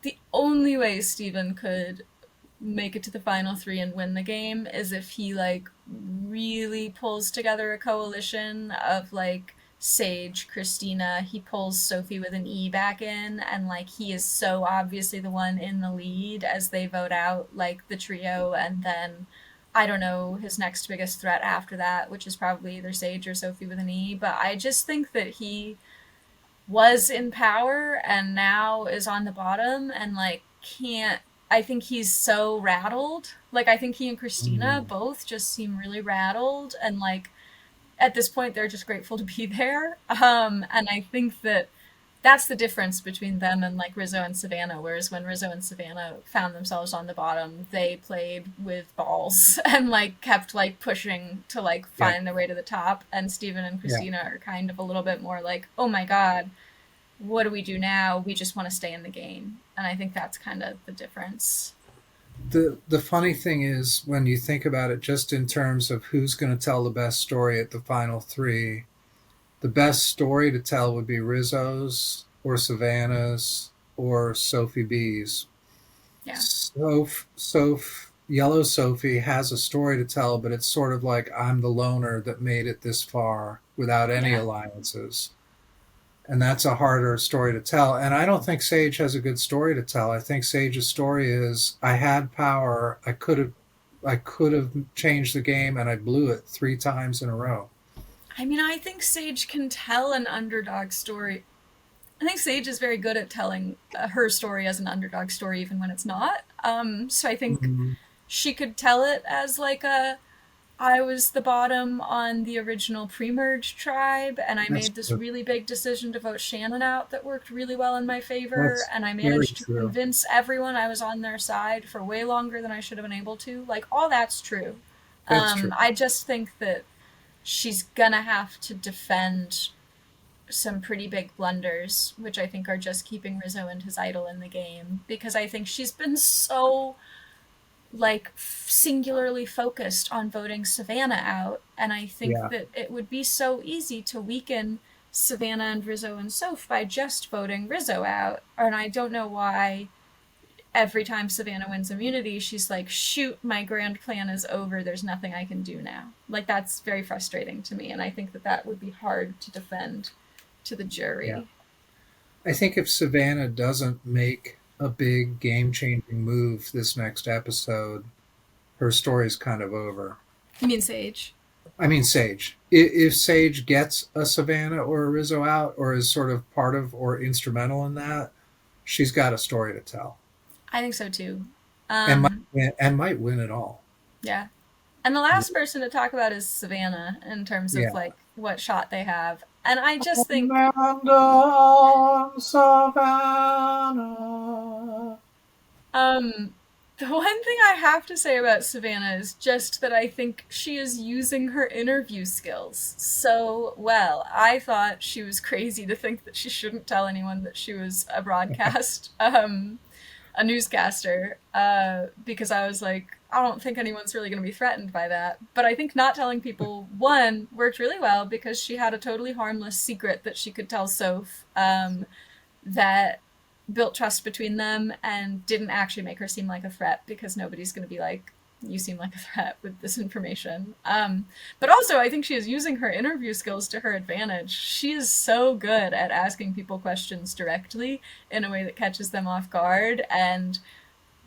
[SPEAKER 2] the only way Steven could make it to the final three and win the game is if he like really pulls together a coalition of like Sage, Christina, he pulls Sophie with an E back in, and like he is so obviously the one in the lead as they vote out like the trio, and then I don't know his next biggest threat after that, which is probably either Sage or Sophie with an E. But I just think that he was in power and now is on the bottom and like can't. I think he's so rattled. Like I think he and Christina
[SPEAKER 1] Mm.
[SPEAKER 2] both just seem really rattled, and like at this point they're just grateful to be there. And I think that that's the difference between them and like Rizzo and Savannah. Whereas when Rizzo and Savannah found themselves on the bottom, they played with balls and like kept like pushing to like
[SPEAKER 1] Yeah.
[SPEAKER 2] find their way to the top. And Steven and
[SPEAKER 1] Yeah.
[SPEAKER 2] Christina are kind of a little bit more like, oh my god, what do we do now? We just want to stay in the game. And I think that's kind of the difference.
[SPEAKER 1] The funny thing is when you think about it, just in terms of who's going to tell the best story at the final three, the best story to tell would be Rizzo's or Savannah's or Sophie B's.
[SPEAKER 2] Yeah.
[SPEAKER 1] Yellow Sophie has a story to tell, but it's sort of like I'm the loner that made it this far without any
[SPEAKER 2] Yeah.
[SPEAKER 1] alliances. And that's a harder story to tell. And I don't think Sage has a good story to tell. I think Sage's story is I had power, I could have changed the game and I blew it 3 times in a row.
[SPEAKER 2] I mean, I think Sage can tell an underdog story. I think Sage is very good at telling her story as an underdog story, even when it's not. So I think
[SPEAKER 1] Mhm.
[SPEAKER 2] she could tell it as like a I was the bottom on the original pre-merge tribe, and I
[SPEAKER 1] That's
[SPEAKER 2] made this really big decision to vote Shannon out that worked really well in my favor,
[SPEAKER 1] that's
[SPEAKER 2] and I
[SPEAKER 1] very
[SPEAKER 2] managed to
[SPEAKER 1] true.
[SPEAKER 2] convince everyone I was on their side for way longer than I should have been able to. Like, all that's true.
[SPEAKER 1] That's true.
[SPEAKER 2] I just think that she's gonna have to defend some pretty big blunders, which I think are just keeping Rizzo and his idol in the game, because I think she's been so like singularly focused on voting Savannah out, and I think
[SPEAKER 1] Yeah.
[SPEAKER 2] that it would be so easy to weaken Savannah and Rizzo and Soph by just voting Rizzo out. And I don't know why every time Savannah wins immunity, she's like, shoot, my grand plan is over. There's nothing I can do now. Like, that's very frustrating to me. And I think that that would be hard to defend to the
[SPEAKER 1] Yeah.
[SPEAKER 2] jury.
[SPEAKER 1] I think if Savannah doesn't make a big game changing move this next episode, her story's kind of over.
[SPEAKER 2] You mean Sage?
[SPEAKER 1] I mean, Sage. If Sage gets a Savannah or a Rizzo out, or is sort of part of or instrumental in that, she's got a story to tell,
[SPEAKER 2] I think so too.
[SPEAKER 1] and might
[SPEAKER 2] Um,
[SPEAKER 1] win, and might win it all.
[SPEAKER 2] yeah. And the last person to talk about is Savannah in terms of
[SPEAKER 1] Yeah.
[SPEAKER 2] like what shot they have. And I just think
[SPEAKER 1] Amanda Savannah.
[SPEAKER 2] um the one thing I have to say about Savannah is just that I think she is using her interview skills so well. I thought she was crazy to think that she shouldn't tell anyone that she was a broadcast a newscaster, because I was like, I don't think anyone's really going to be threatened by that. But I think not telling people, one, worked really well because she had a totally harmless secret that she could tell Soph, that built trust between them and didn't actually make her seem like a threat, because nobody's going to be like, you seem like a threat with this information. But also, I think she is using her interview skills to her advantage. She is so good at asking people questions directly in a way that catches them off guard and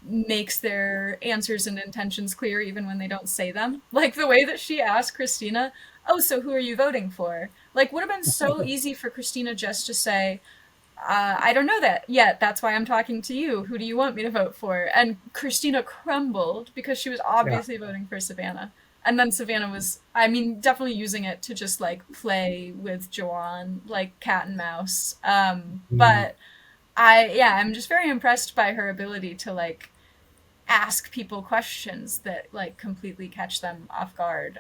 [SPEAKER 2] makes their answers and intentions clear even when they don't say them. Like the way that she asked Christina, oh, so who are you voting for? Like, would have been so easy for Christina just to say, I don't know that yet. That's why I'm talking to you. Who do you want me to vote for? And Christina crumbled because she was
[SPEAKER 1] Yeah.
[SPEAKER 2] obviously voting for Savannah. And then Savannah was, I mean, definitely using it to just like play with Joanne, like cat and mouse.
[SPEAKER 1] Mm.
[SPEAKER 2] But I'm just very impressed by her ability to like ask people questions that like completely catch them off guard.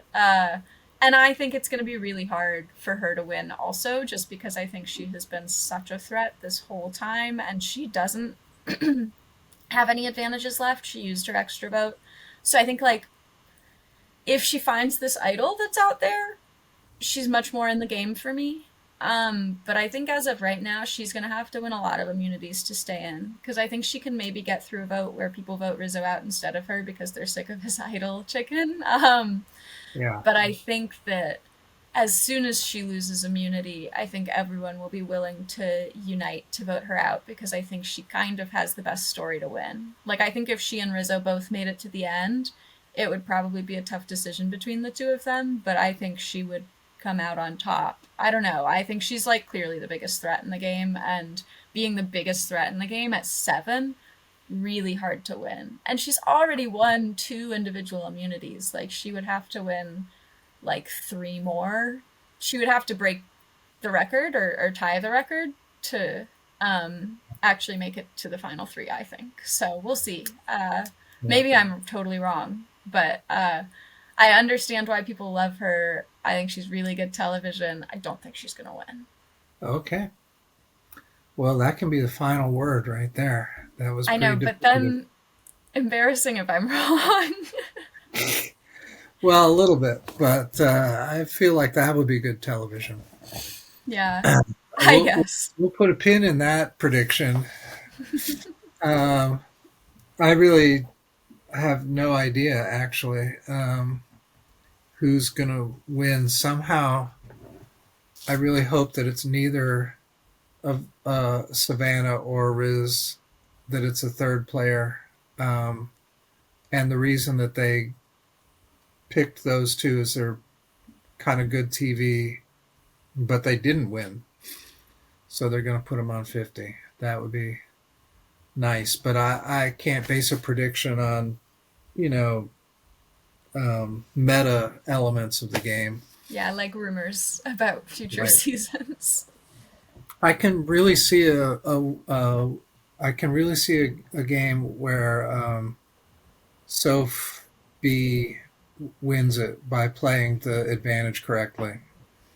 [SPEAKER 2] And I think it's going to be really hard for her to win also, just because I think she has been such a threat this whole time and she doesn't have any advantages left. She used her extra vote. So I think, like, if she finds this idol that's out there, she's much more in the game for me. But I think as of right now, she's gonna have to win a lot of immunities to stay in. Because I think she can maybe get through a vote where people vote Rizzo out instead of her because they're sick of his idol chicken.
[SPEAKER 1] Yeah.
[SPEAKER 2] But I think that as soon as she loses immunity, I think everyone will be willing to unite to vote her out because I think she kind of has the best story to win. Like, I think if she and Rizzo both made it to the end, it would probably be a tough decision between the two of them, but I think she would come out on top. I don't know. I think she's like clearly the biggest threat in the game, and being the biggest threat in the game at 7, really hard to win. And she's already won 2 individual immunities. Like, she would have to win like 3 more. She would have to break the record or tie the record to actually make it to the final 3, I think. So we'll see.
[SPEAKER 1] Yeah.
[SPEAKER 2] Maybe I'm totally wrong, but I understand why people love her. I think she's really good television. I don't think she's going to win.
[SPEAKER 1] Okay. Well, that can be the final word right there. That was
[SPEAKER 2] I know,
[SPEAKER 1] pretty
[SPEAKER 2] but
[SPEAKER 1] definitive.
[SPEAKER 2] then embarrassing if I'm wrong.
[SPEAKER 1] Well, a little bit, but I feel like that would be good television.
[SPEAKER 2] Yeah, I
[SPEAKER 1] We'll,
[SPEAKER 2] guess.
[SPEAKER 1] we'll put a pin in that prediction. Um, I really have no idea, actually, who's going to win. Somehow, I really hope that it's neither of Savannah or Riz, that it's a third player. Um, and the reason that they picked those two is they're kind of good TV, but they didn't win. So they're going to put them on 50. That would be nice. But I can't base a prediction on, you know, meta elements of the game.
[SPEAKER 2] Yeah, like rumors about future
[SPEAKER 1] Right.
[SPEAKER 2] seasons.
[SPEAKER 1] I can really see I can really see a game where Soph B wins it by playing the advantage correctly.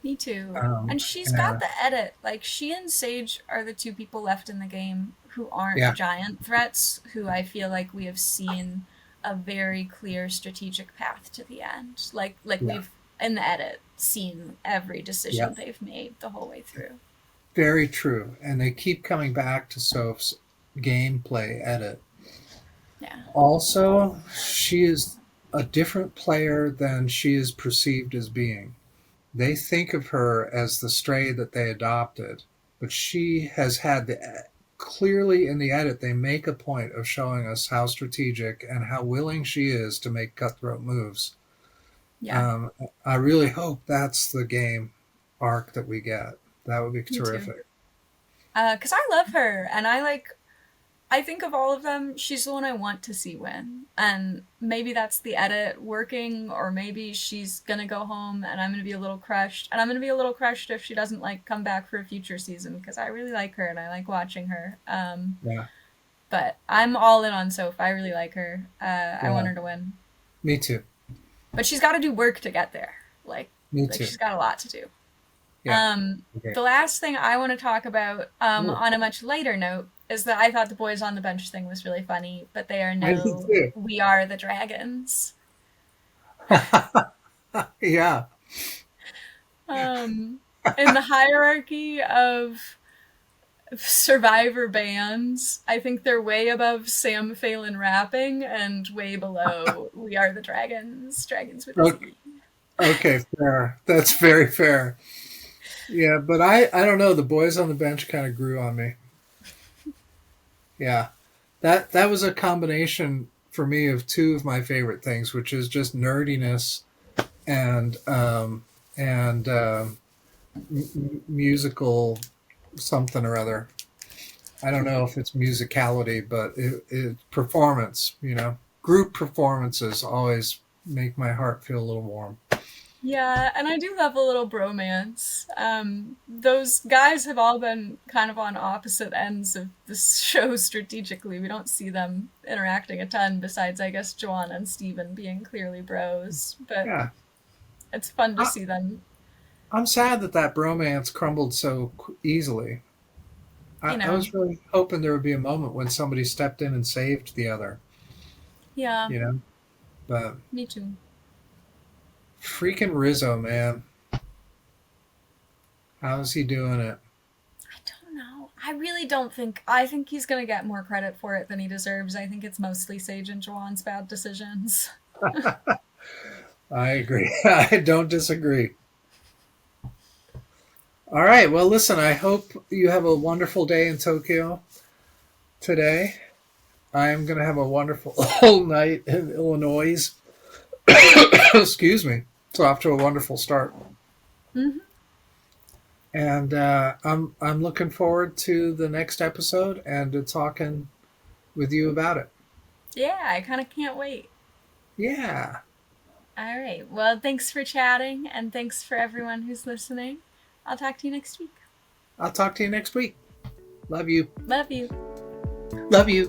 [SPEAKER 2] Me too.
[SPEAKER 1] Um,
[SPEAKER 2] And she's got
[SPEAKER 1] and,
[SPEAKER 2] the edit. Like, she and Sage are the 2 people left in the game who aren't
[SPEAKER 1] yeah,
[SPEAKER 2] giant threats, who I feel like we have seen a very clear strategic path to the end. Like
[SPEAKER 1] yeah,
[SPEAKER 2] we've in the edit seen every
[SPEAKER 1] yeah.
[SPEAKER 2] decision they've made the whole way through.
[SPEAKER 1] Very true. And they keep coming back to Soph's gameplay edit.
[SPEAKER 2] Yeah.
[SPEAKER 1] Also, she is a different player than she is perceived as being. They think of her as the stray that they adopted, but she has had the clearly in the edit they make a point of showing us how strategic and how willing she is to make cutthroat moves.
[SPEAKER 2] Yeah.
[SPEAKER 1] Um, I really hope that's the game arc that we get. That would be
[SPEAKER 2] Me too.
[SPEAKER 1] terrific.
[SPEAKER 2] 'Cause I love her and I think of all of them, she's the one I want to see win. And maybe that's the edit working, or maybe she's gonna go home and I'm gonna be a little crushed. And I'm gonna be a little crushed if she doesn't like come back for a future season because I really like her and I like watching her.
[SPEAKER 1] Yeah,
[SPEAKER 2] But I'm all in on Soph. I really like her. I want
[SPEAKER 1] yeah.
[SPEAKER 2] her to win,
[SPEAKER 1] Me too.
[SPEAKER 2] but she's got to do work to get there. Like,
[SPEAKER 1] Me
[SPEAKER 2] like
[SPEAKER 1] too.
[SPEAKER 2] she's got a lot to do.
[SPEAKER 1] Yeah. Okay.
[SPEAKER 2] The last thing I want to talk about,
[SPEAKER 1] Ooh,
[SPEAKER 2] on a much lighter note, is that I thought the boys on the bench thing was really funny, but they are
[SPEAKER 1] I did
[SPEAKER 2] no,
[SPEAKER 1] too.
[SPEAKER 2] we are the dragons.
[SPEAKER 1] Yeah.
[SPEAKER 2] Um, in the hierarchy of survivor bands, I think they're way above Sam Phelan rapping and way below we are the dragons, dragons with a
[SPEAKER 1] Okay.
[SPEAKER 2] Z.
[SPEAKER 1] Okay. Fair. That's very fair. Yeah, but I don't know. The boys on the bench kind of grew on me. Yeah, that was a combination for me of two of my favorite things, which is just nerdiness and musical something or other. I don't know if it's musicality, but it performance. Group performances always make my heart feel a little warm.
[SPEAKER 2] Yeah, and I do love a little bromance. Those guys have all been kind of on opposite ends of this show strategically. We don't see them interacting a ton, besides, I guess, Joanna and Steven being clearly bros. But
[SPEAKER 1] Yeah,
[SPEAKER 2] It's fun to
[SPEAKER 1] I,
[SPEAKER 2] see them,
[SPEAKER 1] I'm sad that that bromance crumbled so easily.
[SPEAKER 2] you
[SPEAKER 1] I
[SPEAKER 2] know.
[SPEAKER 1] was really hoping there would be a moment when somebody stepped in and saved the other,
[SPEAKER 2] Yeah,
[SPEAKER 1] you know? But
[SPEAKER 2] me too.
[SPEAKER 1] freaking Rizzo, man. How's he doing it?
[SPEAKER 2] I don't know. I really don't think. I think he's gonna get more credit for it than he deserves. I think it's mostly Sage and Juwan's bad decisions.
[SPEAKER 1] I agree. I don't disagree. All right. Well, listen, I hope you have a wonderful day in Tokyo today. I am going to have a wonderful whole night in Illinois. Excuse me. It's off to a wonderful start.
[SPEAKER 2] Hmm.
[SPEAKER 1] And I'm looking forward to the next episode and to talking with you about it.
[SPEAKER 2] Yeah, I kind of can't wait.
[SPEAKER 1] Yeah.
[SPEAKER 2] All right. Well, thanks for chatting, and thanks for everyone who's listening. I'll talk to you next week.
[SPEAKER 1] I'll talk to you next week. Love you.
[SPEAKER 2] Love you.
[SPEAKER 1] Love you.